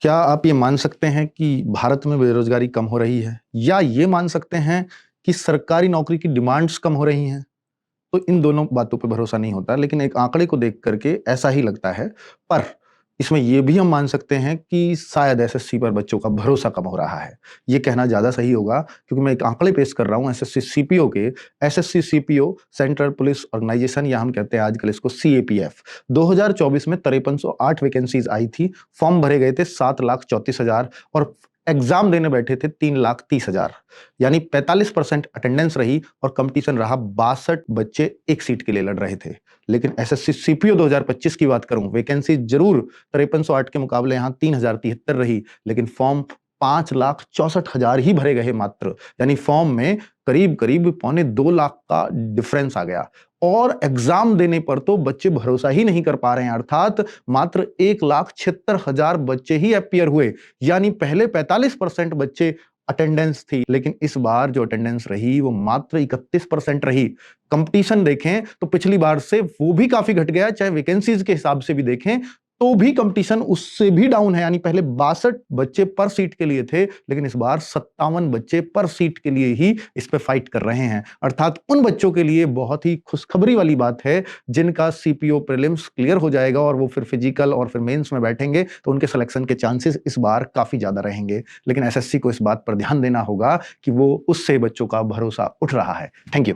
क्या आप ये मान सकते हैं कि भारत में बेरोजगारी कम हो रही है? या ये मान सकते हैं कि सरकारी नौकरी की डिमांड्स कम हो रही हैं? तो इन दोनों बातों पे भरोसा नहीं होता, लेकिन एक आंकड़े को देख करके ऐसा ही लगता है। पर इसमें ये भी हम मान सकते हैं कि शायद एसएससी पर बच्चों का भरोसा कम हो रहा है। ये कहना ज़्यादा सही होगा क्योंकि मैं एक आंकड़े पेश कर रहा हूँ एसएससी सीपीओ के। SSC CPO central police organisation, या हम कहते हैं आजकल इसको सीएपीएफ। 2024 में 5308 वैकेंसीज आई थी। फॉर्म भरे गए थे 7,34,000 और एग्जाम देने बैठे थे 3,30,000। यानी 45% अटेंडेंस रही और कंपटीशन रहा। 62 बच्चे एक सीट के लिए लड़ रहे थे। लेकिन एसएससी सीपीओ 2025 की बात करूं, वैकेंसी जरूर 5308 के मुकाबले यहां 3,073 रही, लेकिन फॉर्म 5,64,000 ही भरे गए मात्र। यानी फॉर्म में करीब करीब 1.25 लाख का डिफरेंस आ गया। और एग्जाम देने पर तो बच्चे भरोसा ही नहीं कर पा रहे हैं, अर्थात मात्र 1,76,000 बच्चे ही अपीयर हुए। यानी पहले 45% बच्चे अटेंडेंस थी, लेकिन इस बार जो अटेंडेंस रही वो मात्र 31% रही। कंपटीशन देखें तो पिछली बार से वो भी काफी घट गया, चाहे वैकेंसीज के हिसाब से भी देखें तो भी कंपटीशन उससे भी डाउन है। यानी पहले 62 बच्चे पर सीट के लिए थे, लेकिन इस बार 57 बच्चे पर सीट के लिए ही इस पे फाइट कर रहे हैं। अर्थात उन बच्चों के लिए बहुत ही खुशखबरी वाली बात है जिनका सीपीओ प्रीलिम्स क्लियर हो जाएगा और वो फिर फिजिकल और फिर मेंस में बैठेंगे, तो उनके सिलेक्शन के चांसेस इस बार काफी ज्यादा रहेंगे। लेकिन एसएससी को इस बात पर ध्यान देना होगा कि वो उससे बच्चों का भरोसा उठ रहा है। Thank you.